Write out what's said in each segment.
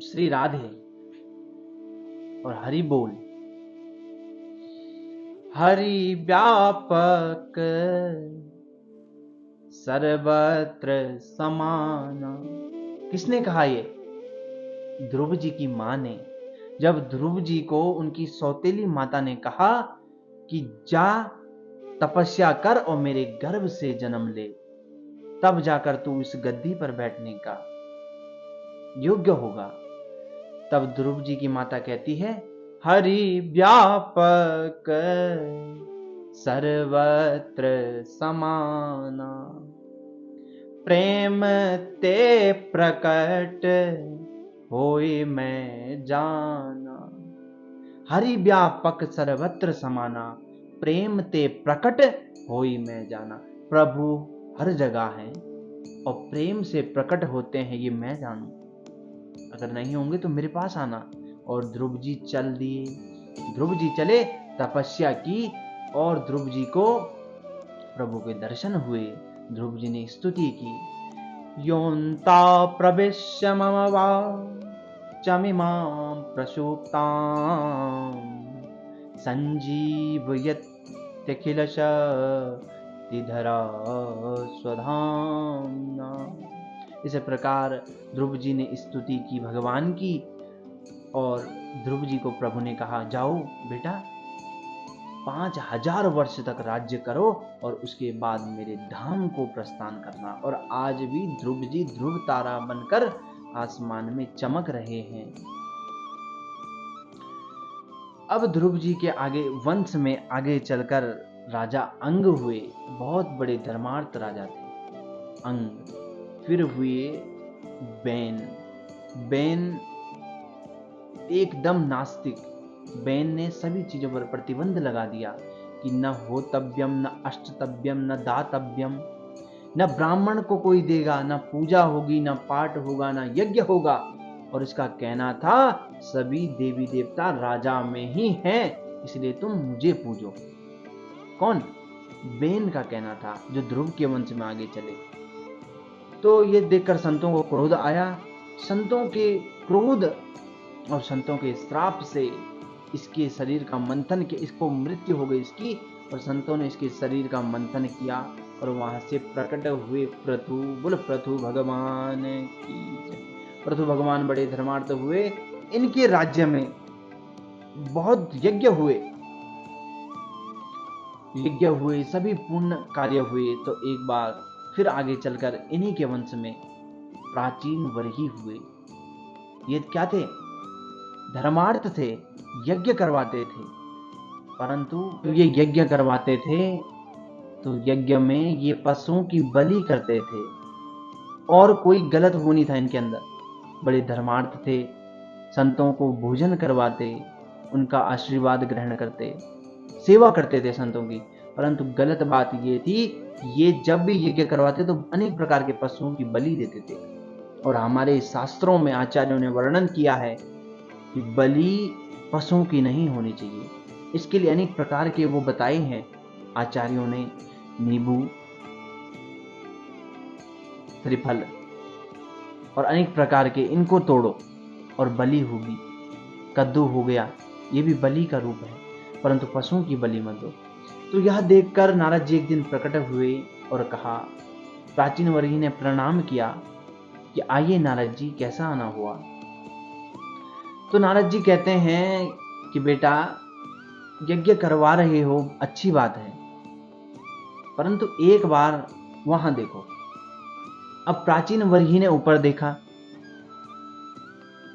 श्री राधे और हरि बोल। हरि व्यापक सर्वत्र समाना। किसने कहा ये? ध्रुव जी की मां ने। जब ध्रुव जी को उनकी सौतेली माता ने कहा कि जा तपस्या कर और मेरे गर्भ से जन्म ले, तब जाकर तू इस गद्दी पर बैठने का योग्य होगा। तब ध्रुव जी की माता कहती है, हरि व्यापक सर्वत्र समाना, प्रेम ते प्रकट होए मैं जाना। हरि व्यापक सर्वत्र समाना, प्रेम ते प्रकट होई मैं जाना। प्रभु हर जगह हैं और प्रेम से प्रकट होते हैं, ये मैं जानू। अगर नहीं होंगे तो मेरे पास आना। और ध्रुव जी चल दिए। ध्रुव जी चले, तपस्या की और ध्रुव जी को प्रभु के दर्शन हुए। ध्रुव जी ने स्तुति की, योन्ता प्रविश्य मम वाचमिमां प्रसूप्तां संजीवयत्यखिल शक्तिधरा स्वधाम्ना। इस प्रकार ध्रुव जी ने स्तुति की भगवान की और ध्रुव जी को प्रभु ने कहा, जाओ बेटा 5000 वर्ष तक राज्य करो और उसके बाद मेरे धाम को प्रस्थान करना। और आज भी ध्रुव जी ध्रुव तारा बनकर आसमान में चमक रहे हैं। अब ध्रुव जी के आगे वंश में आगे चलकर राजा अंग हुए। बहुत बड़े धर्मार्थ राजा थे अंग। फिर हुए बैन। बैन एकदम नास्तिक। बैन ने सभी चीजों पर प्रतिबंध लगा दिया कि न होतव्यम, न अष्टतव्यम, न दातव्यम, न ब्राह्मण को कोई देगा, न पूजा होगी, न पाठ होगा, न यज्ञ होगा। और इसका कहना था सभी देवी देवता राजा में ही हैं, इसलिए तुम मुझे पूजो। कौन? बैन का कहना था, जो ध्रुव के वंश में आगे चले। तो ये देखकर संतों को क्रोध आया। संतों के क्रोध और संतों के श्राप से इसके शरीर का मंथन किया, इसको मृत्यु हो गई इसकी। और संतों ने इसके शरीर का मंथन किया और वहां से प्रकट हुए पृथु। बोल पृथु भगवान की जय। पृथु भगवान बड़े धर्मार्थ हुए। इनके राज्य में बहुत यज्ञ हुए, सभी पुण्य कार्य हुए। तो एक बार फिर आगे चलकर इन्हीं के वंश में प्राचीन वर्ही हुए। ये क्या थे? धर्मार्थ थे, यज्ञ करवाते थे। परंतु ये यज्ञ करवाते थे तो यज्ञ में ये पशुओं की बलि करते थे और कोई गलत वो नहीं था इनके अंदर। बड़े धर्मार्थ थे, संतों को भोजन करवाते, उनका आशीर्वाद ग्रहण करते, सेवा करते थे संतों की। परंतु गलत बात ये थी, ये जब भी यज्ञ करवाते तो अनेक प्रकार के पशुओं की बलि देते थे। और हमारे शास्त्रों में आचार्यों ने वर्णन किया है कि बलि पशुओं की नहीं होनी चाहिए। इसके लिए अनेक प्रकार के वो बताए हैं आचार्यों ने। नींबू, त्रिफल और अनेक प्रकार के, इनको तोड़ो और बलि होगी। कद्दू हो गया, ये भी बलि का रूप है, परंतु पशुओं की बलि मत दो। तो यह देखकर नारद जी एक दिन प्रकट हुए और कहा, प्राचीन वर्गी ने प्रणाम किया कि आइए नारद जी, कैसा आना हुआ? तो नारद जी कहते हैं कि बेटा यज्ञ करवा रहे हो, अच्छी बात है, परंतु एक बार वहां देखो। अब प्राचीन वर्ही ने ऊपर देखा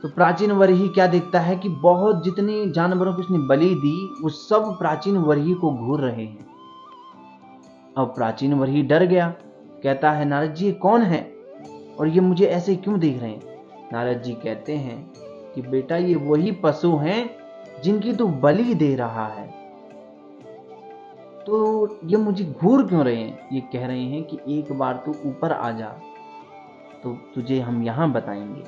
तो प्राचीन वर्ही क्या देखता है कि बहुत जितने जानवरों की उसने बलि दी वो सब प्राचीन वर्ही को घूर रहे हैं। अब प्राचीन वर्ही डर गया, कहता है नारद जी कौन है और ये मुझे ऐसे क्यों देख रहे हैं? नारद जी कहते हैं कि बेटा ये वही पशु हैं जिनकी तू बलि दे रहा है, तो ये मुझे घूर क्यों रहे हैं? ये कह रहे हैं कि एक बार तू ऊपर आ जा तो तुझे हम यहां बताएंगे।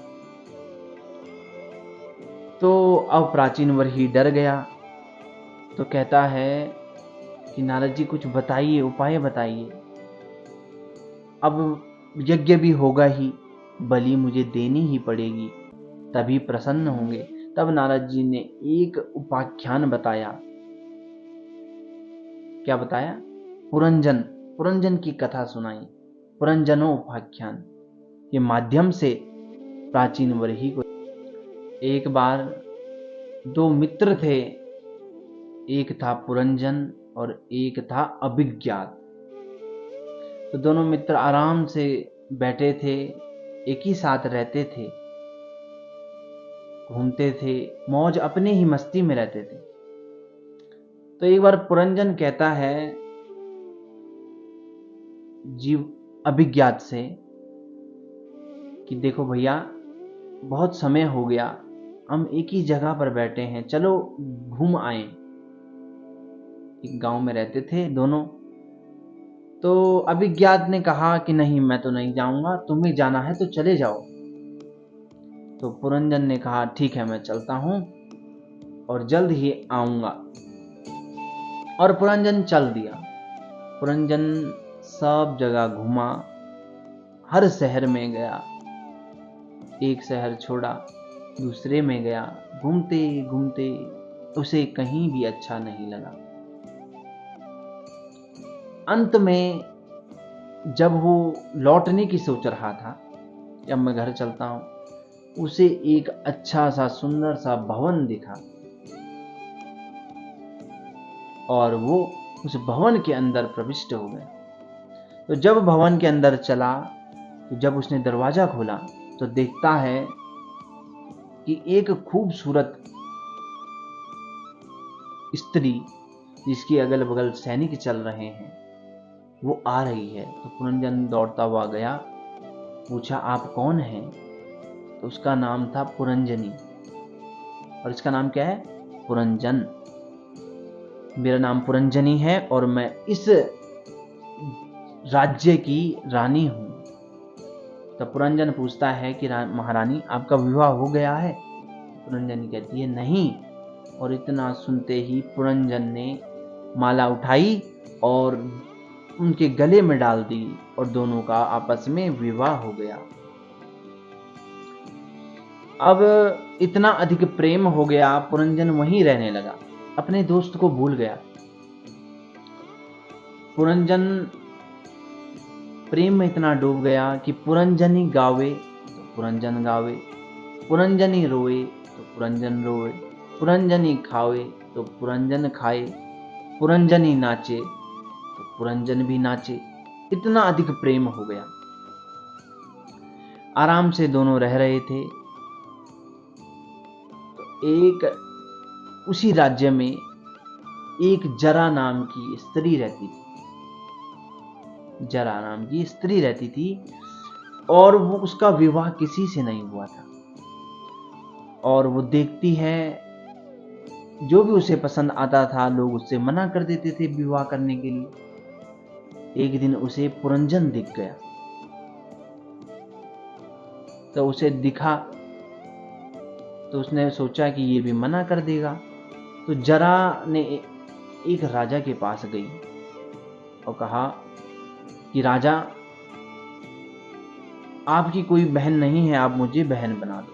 तो अब प्राचीन वर्ही डर गया तो कहता है कि नारद जी कुछ बताइए, उपाय बताइए। अब यज्ञ भी होगा ही, बलि मुझे देनी ही पड़ेगी, तभी प्रसन्न होंगे। तब नारद जी ने एक उपाख्यान बताया। क्या बताया? पुरंजन, पुरंजन की कथा सुनाई। पुरंजनो उपाख्यान के माध्यम से प्राचीन वरही को। एक बार दो मित्र थे, एक था पुरंजन और एक था अभिज्ञात। तो दोनों मित्र आराम से बैठे थे, एक ही साथ रहते थे, घूमते थे, मौज अपने ही मस्ती में रहते थे। तो एक बार पुरंजन कहता है जीव अभिज्ञात से कि देखो भैया, बहुत समय हो गया, हम एक ही जगह पर बैठे हैं, चलो घूम आए। एक गांव में रहते थे दोनों। तो अभिज्ञात ने कहा कि नहीं, मैं तो नहीं जाऊंगा, तुम्हें जाना है तो चले जाओ। तो पुरंजन ने कहा ठीक है, मैं चलता हूं और जल्द ही आऊंगा। और पुरंजन चल दिया। पुरंजन सब जगह घूमा, हर शहर में गया, एक शहर छोड़ा दूसरे में गया, घूमते घूमते उसे कहीं भी अच्छा नहीं लगा। अंत में जब वो लौटने की सोच रहा था, जब मैं घर चलता हूं, उसे एक अच्छा सा सुंदर सा भवन दिखा और वो उस भवन के अंदर प्रविष्ट हो गया। तो जब भवन के अंदर चला, तो जब उसने दरवाजा खोला तो देखता है कि एक खूबसूरत स्त्री, जिसके अगल बगल सैनिक चल रहे हैं, वो आ रही है। तो पुरंजन दौड़ता हुआ गया, पूछा आप कौन हैं? तो उसका नाम था पुरंजनी, और इसका नाम क्या है? पुरंजन। मेरा नाम पुरंजनी है और मैं इस राज्य की रानी हूं। तो पुरंजन पूछता है कि महारानी, आपका विवाह हो गया है? पुरंजनी कहती है नहीं। और इतना सुनते ही पुरंजन ने माला उठाई और उनके गले में डाल दी और दोनों का आपस में विवाह हो गया। अब इतना अधिक प्रेम हो गया, पुरंजन वहीं रहने लगा, अपने दोस्त को भूल गया। पुरंजन प्रेम में इतना डूब गया कि पुरंजनी गावे तो पुरंजन गावे, पुरंजनी रोए तो पुरंजन रोए, पुरंजनी खावे तो पुरंजन खाए, पुरंजनी नाचे तो पुरंजन भी नाचे। इतना अधिक प्रेम हो गया। आराम से दोनों रह रहे थे। तो एक उसी राज्य में एक जरा नाम की स्त्री रहती थी। जरा नाम की स्त्री रहती थी और वो उसका विवाह किसी से नहीं हुआ था। और वो देखती है, जो भी उसे पसंद आता था लोग उससे मना कर देते थे विवाह करने के लिए। एक दिन उसे पुरंजन दिख गया। तो उसे दिखा तो उसने सोचा कि ये भी मना कर देगा। तो जरा ने एक राजा के पास गई और कहा कि राजा, आपकी कोई बहन नहीं है, आप मुझे बहन बना दो।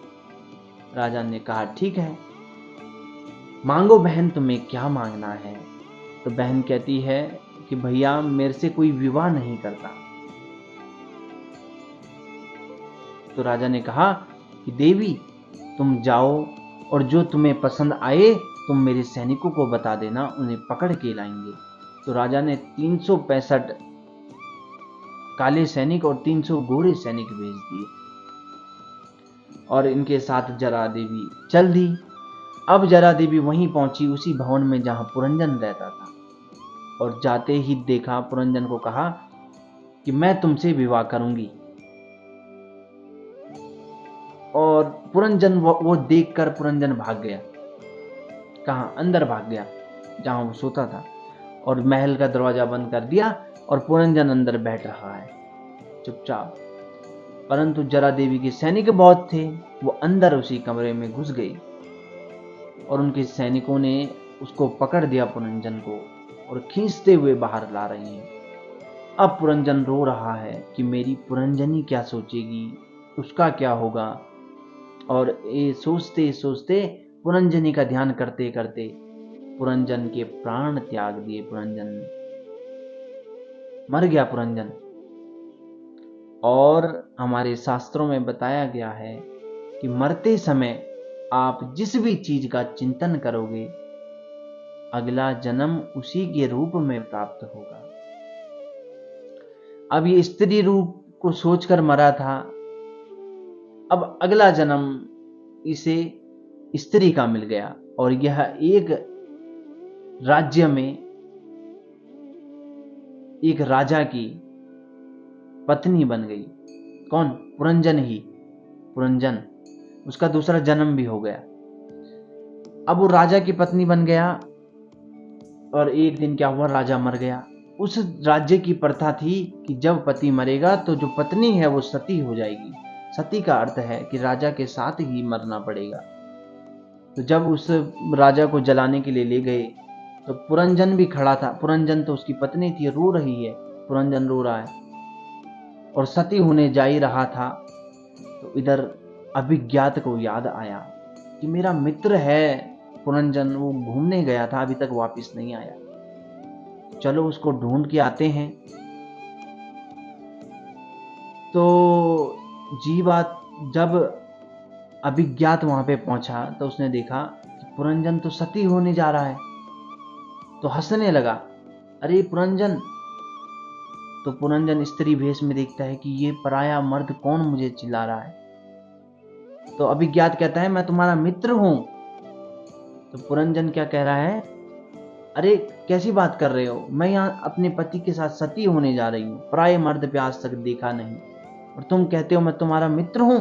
राजा ने कहा ठीक है, मांगो बहन, तुम्हें क्या मांगना है? तो बहन कहती है कि भैया, मेरे से कोई विवाह नहीं करता। तो राजा ने कहा कि देवी, तुम जाओ और जो तुम्हें पसंद आए तुम मेरे सैनिकों को बता देना, उन्हें पकड़ के लाएंगे। तो राजा ने 365 काले सैनिक और 300 गोरे सैनिक भेज दिए और इनके साथ जरा देवी चल दी। अब जरा देवी वहीं पहुंची, उसी भवन में जहां पुरंजन रहता था, और जाते ही देखा, पुरंजन को कहा कि मैं तुमसे विवाह करूंगी। और पुरंजन वो देखकर पुरंजन भाग गया। कहां? अंदर भाग गया जहां वो सोता था, और महल का दरवाजा बंद कर दिया और पुरंजन अंदर बैठ रहा है चुपचाप। परंतु जरा देवी के सैनिक बहुत थे, वो अंदर उसी कमरे में घुस गई और उनके सैनिकों ने उसको पकड़ दिया, पुरंजन को, और खींचते हुए बाहर ला रहे हैं। अब पुरंजन रो रहा है कि मेरी पुरंजनी क्या सोचेगी, उसका क्या होगा। और ये सोचते सोचते पुरंजनी का ध्यान करते करते पुरंजन के प्राण त्याग दिए। पुरंजन ने मर गया पुरंजन। और हमारे शास्त्रों में बताया गया है कि मरते समय आप जिस भी चीज का चिंतन करोगे अगला जन्म उसी के रूप में प्राप्त होगा। अब ये स्त्री रूप को सोचकर मरा था, अब अगला जन्म इसे स्त्री का मिल गया और यह एक राज्य में एक राजा की पत्नी बन गई। कौन? पुरंजन ही। पुरंजन, उसका दूसरा जन्म भी हो गया। अब वो राजा की पत्नी बन गया और एक दिन क्या हुआ, राजा मर गया। उस राज्य की प्रथा थी कि जब पति मरेगा तो जो पत्नी है वो सती हो जाएगी। सती का अर्थ है कि राजा के साथ ही मरना पड़ेगा। तो जब उस राजा को जलाने के लिए ले गए तो पुरंजन भी खड़ा था। पुरंजन तो उसकी पत्नी थी, रो रही है, पुरंजन रो रहा है और सती होने जा ही रहा था। तो इधर अभिज्ञात को याद आया कि मेरा मित्र है पुरंजन, वो घूमने गया था, अभी तक वापस नहीं आया, चलो उसको ढूंढ के आते हैं। तो जीवात जब अभिज्ञात वहां पे पहुंचा तो उसने देखा कि पुरंजन तो सती होने जा रहा है, तो हंसने लगा, अरे पुरंजन। तो पुरंजन स्त्री भेष में देखता है कि ये पराया मर्द कौन मुझे चिल्ला रहा है। तो अभिज्ञात कहता है मैं तुम्हारा मित्र हूं। तो पुरंजन क्या कह रहा है, अरे कैसी बात कर रहे हो, मैं यहाँ अपने पति के साथ सती होने जा रही हूँ, पराये मर्द पे आज तक देखा नहीं और तुम कहते हो मैं तुम्हारा मित्र हूं।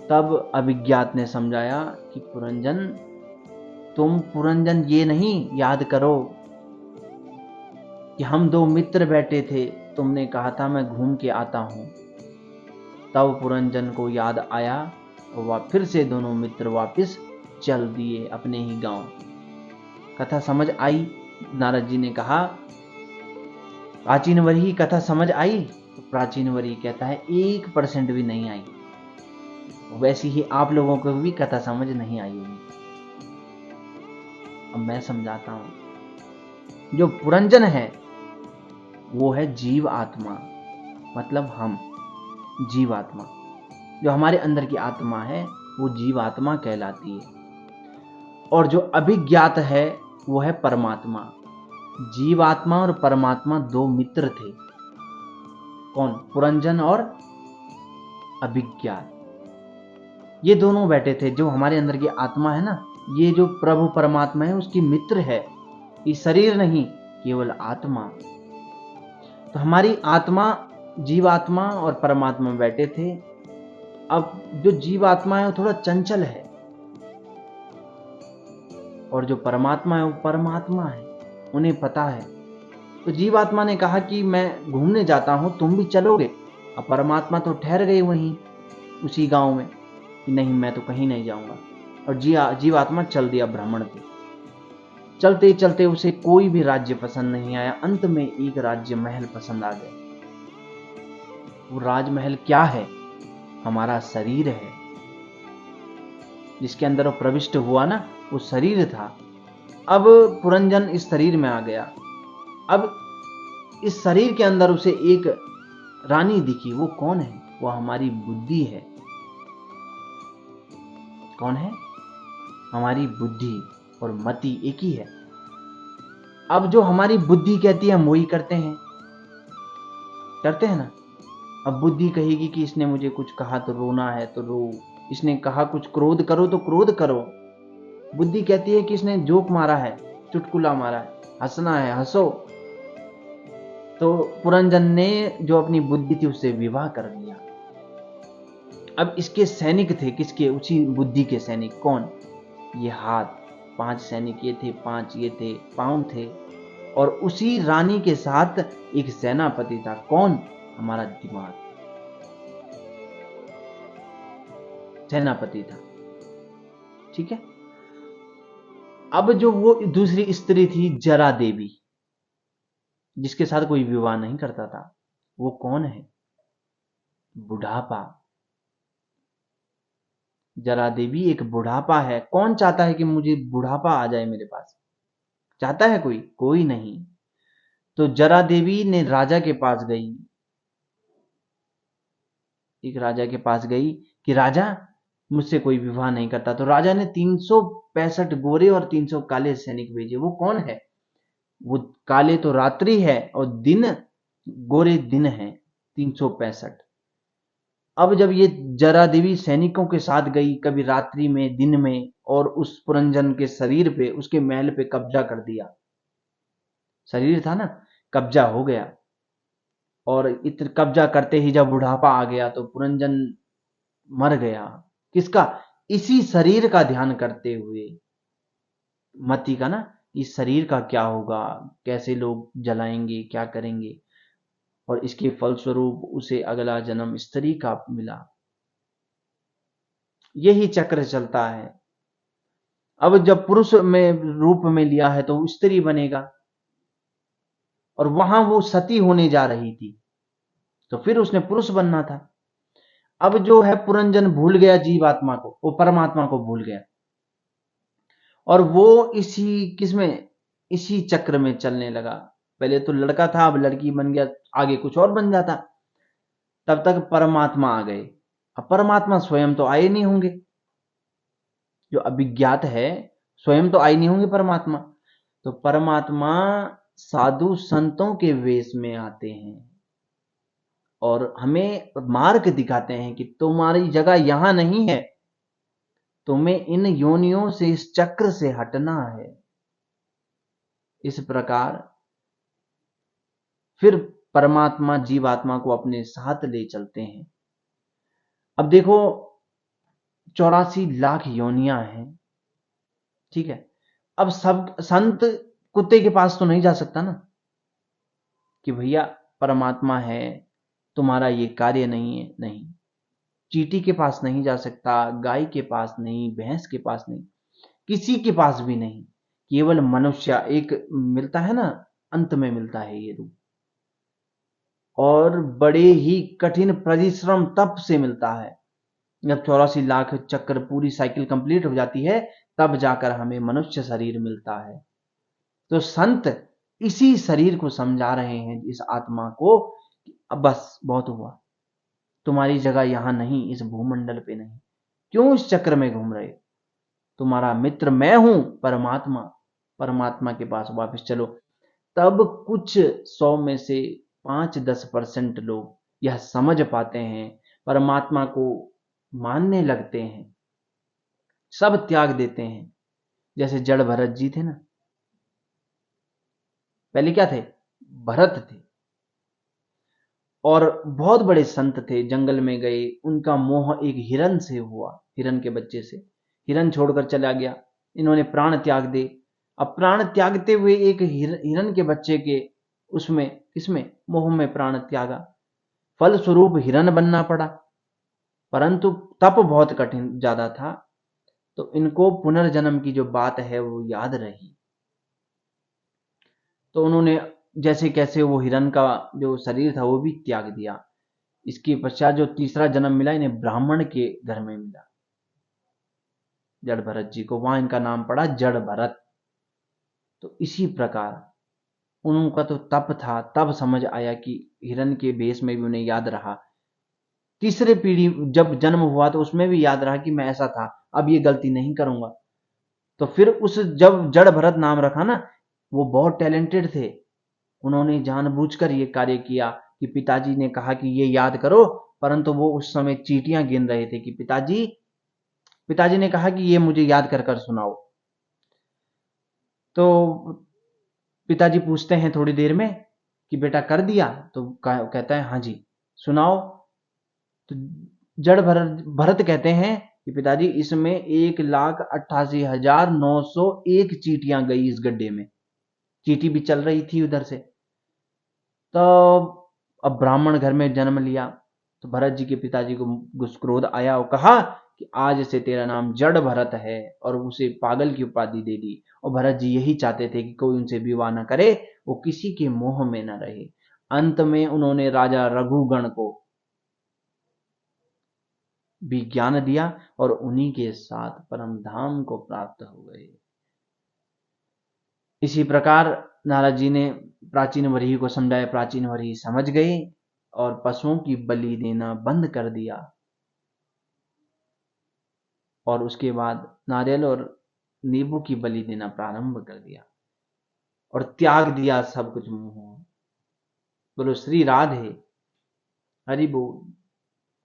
तब अभिज्ञात ने समझाया कि पुरंजन, तुम पुरंजन ये नहीं याद करो कि हम दो मित्र बैठे थे, तुमने कहा था मैं घूम के आता हूं। तब पुरंजन को याद आया और वह फिर से दोनों मित्र वापस चल दिए अपने ही गांव। कथा समझ आई? नारद जी ने कहा, प्राचीन वरी कथा समझ आई? तो प्राचीन वरी कहता है 1% भी नहीं आई। वैसी ही आप लोगों को भी कथा समझ नहीं आई होगी। अब मैं समझाता हूं। जो पुरंजन है वो है जीव आत्मा, मतलब हम जीव आत्मा। जो हमारे अंदर की आत्मा है वो जीव आत्मा कहलाती है। और जो अभिज्ञात है वो है परमात्मा। जीव आत्मा और परमात्मा दो मित्र थे। कौन? पुरंजन और अभिज्ञात। ये दोनों बैठे थे। जो हमारे अंदर की आत्मा है ना, ये जो प्रभु परमात्मा है उसकी मित्र है। ये शरीर नहीं, केवल आत्मा। तो हमारी आत्मा, जीवात्मा और परमात्मा बैठे थे। अब जो जीवात्मा है वो थोड़ा चंचल है और जो परमात्मा है वो परमात्मा है, उन्हें पता है। तो जीवात्मा ने कहा कि मैं घूमने जाता हूं, तुम भी चलोगे? अब परमात्मा तो ठहर गए वहीं उसी गांव में कि नहीं, मैं तो कहीं नहीं जाऊंगा। और जीवात्मा चल दिया भ्रमण पे। चलते चलते उसे कोई भी राज्य पसंद नहीं आया। अंत में एक राज्य महल पसंद आ गया। वो राजमहल क्या है? हमारा शरीर है। जिसके अंदर वो प्रविष्ट हुआ ना, वो शरीर था। अब पुरंजन इस शरीर में आ गया। अब इस शरीर के अंदर उसे एक रानी दिखी। वो कौन है? वो हमारी बुद्धि है। कौन है? हमारी बुद्धि और मति एक ही है। अब जो हमारी बुद्धि कहती है हम वही करते हैं ना। अब बुद्धि कहेगी कि इसने मुझे कुछ कहा तो रोना है तो रो, इसने कहा कुछ क्रोध करो तो क्रोध करो। बुद्धि कहती है कि इसने जोक मारा है, चुटकुला मारा है, हंसना है, हंसो। तो पुरंजन ने जो अपनी बुद्धि थी उससे विवाह कर दिया। अब इसके सैनिक थे, किसके? उसी बुद्धि के सैनिक। कौन? ये हाथ, 5 सैनिक ये थे, 5 ये थे, पांव थे। और उसी रानी के साथ एक सेनापति था। कौन? हमारा दिमाग, सेनापति था। ठीक है। अब जो वो दूसरी स्त्री थी जरा देवी, जिसके साथ कोई विवाह नहीं करता था, वो कौन है? बुढ़ापा। जरा देवी एक बुढ़ापा है, कौन चाहता है कि मुझे बुढ़ापा आ जाए मेरे पास? चाहता है कोई? कोई नहीं। तो जरा देवी ने राजा के पास गई, एक राजा के पास गई कि राजा, मुझसे कोई विवाह नहीं करता। तो राजा ने 365 गोरे और 300 काले सैनिक भेजे। वो कौन है? वो काले तो रात्रि है और दिन, गोरे दिन है, 365। अब जब ये जरा देवी सैनिकों के साथ गई, कभी रात्रि में, दिन में, और उस पुरंजन के शरीर पे, उसके महल पे कब्जा कर दिया। शरीर था ना, कब्जा हो गया। और इतना कब्जा करते ही जब बुढ़ापा आ गया तो पुरंजन मर गया। किसका? इसी शरीर का ध्यान करते हुए, मति का ना, इस शरीर का क्या होगा, कैसे लोग जलाएंगे, क्या करेंगे। और इसके फलस्वरूप उसे अगला जन्म स्त्री का मिला। यही चक्र चलता है। अब जब पुरुष में रूप में लिया है तो स्त्री बनेगा, और वहां वो सती होने जा रही थी, तो फिर उसने पुरुष बनना था। अब जो है पुरंजन भूल गया जीवात्मा को, वो परमात्मा को भूल गया, और वो इसी किसमें, इसी चक्र में चलने लगा। पहले तो लड़का था, अब लड़की बन गया, आगे कुछ और बन जाता। तब तक परमात्मा आ गए। अब परमात्मा स्वयं तो आए नहीं होंगे, जो अभिज्ञात है, स्वयं तो आए नहीं होंगे परमात्मा। तो परमात्मा साधु संतों के वेश में आते हैं और हमें मार्ग दिखाते हैं कि तुम्हारी जगह यहां नहीं है, तुम्हें इन योनियों से, इस चक्र से हटना है। इस प्रकार फिर परमात्मा जीवात्मा को अपने साथ ले चलते हैं। अब देखो, 84 लाख योनियां हैं, ठीक है। अब सब संत कुत्ते के पास तो नहीं जा सकता ना, कि भैया परमात्मा है, तुम्हारा ये कार्य नहीं है, नहीं। चींटी के पास नहीं जा सकता, गाय के पास नहीं, भैंस के पास नहीं, किसी के पास भी नहीं। केवल मनुष्य एक मिलता है ना, अंत में मिलता है ये रूप, और बड़े ही कठिन परिश्रम तप से मिलता है। जब 84 लाख चक्र पूरी साइकिल कंप्लीट हो जाती है, तब जाकर हमें मनुष्य शरीर मिलता है। तो संत इसी शरीर को समझा रहे हैं, इस आत्मा को, अब बस बहुत हुआ, तुम्हारी जगह यहां नहीं, इस भूमंडल पे नहीं। क्यों इस चक्र में घूम रहे? तुम्हारा मित्र मैं हूं, परमात्मा। परमात्मा के पास वापस चलो। तब कुछ 100 में से 5-10% लोग यह समझ पाते हैं, परमात्मा को मानने लगते हैं, सब त्याग देते हैं। जैसे जड़ भरत जी थे ना, पहले क्या थे? भरत थे, और बहुत बड़े संत थे, जंगल में गए, उनका मोह एक हिरन से हुआ, हिरन के बच्चे से। हिरन छोड़कर चला गया, इन्होंने प्राण त्याग दे। अब प्राण त्यागते हुए एक हिरन के बच्चे के, उसमें किसमें, मोह में प्राण त्यागा, फल स्वरूप हिरन बनना पड़ा। परंतु तप बहुत कठिन ज्यादा था, तो इनको पुनर्जन्म की जो बात है वो याद रही। तो उन्होंने जैसे कैसे वो हिरन का जो शरीर था वो भी त्याग दिया। इसके पश्चात जो तीसरा जन्म मिला, इन्हें ब्राह्मण के घर में मिला, जड़ भरत जी को, वहां इनका नाम पड़ा जड़ भरत। तो इसी प्रकार उनका तो तप था, तब समझ आया कि हिरन के भेष में भी उन्हें याद रहा। तीसरे पीढ़ी जब जन्म हुआ तो उसमें भी याद रहा कि मैं ऐसा था, अब ये गलती नहीं करूंगा। तो फिर उस जब जड़ भरत नाम रखा ना, वो बहुत टैलेंटेड थे, उन्होंने जानबूझकर ये कार्य किया कि पिताजी ने कहा कि ये याद करो, परंतु वो उस समय चींटियां गिन रहे थे कि पिताजी, पिताजी ने कहा कि ये मुझे याद कर कर सुनाओ। तो पिताजी पूछते हैं थोड़ी देर में कि बेटा कर दिया? तो कहता है हाँ जी, सुनाओ। तो जड़ भरत भरत कहते हैं कि पिताजी, इसमें 1,88,901 चींटियां गई इस गड्ढे में। चींटी भी चल रही थी उधर से। तो अब ब्राह्मण घर में जन्म लिया, तो भरत जी के पिताजी को क्रोध आया और कहा कि आज से तेरा नाम जड़ भरत है, और उसे पागल की उपाधि दे दी। और भरत जी यही चाहते थे कि कोई उनसे विवाह न करे, वो किसी के मोह में न रहे। अंत में उन्होंने राजा रघुगण को भी ज्ञान दिया और उन्हीं के साथ परम धाम को प्राप्त हो गए। इसी प्रकार नारद जी ने प्राचीन वरीहि को समझाया, प्राचीन वरीहि समझ गए और पशुओं की बलि देना बंद कर दिया। और उसके बाद नारियल और नींबू की बलि देना प्रारंभ कर दिया और त्याग दिया सब कुछ मोह। बोलो श्री राधे, हरि बोल।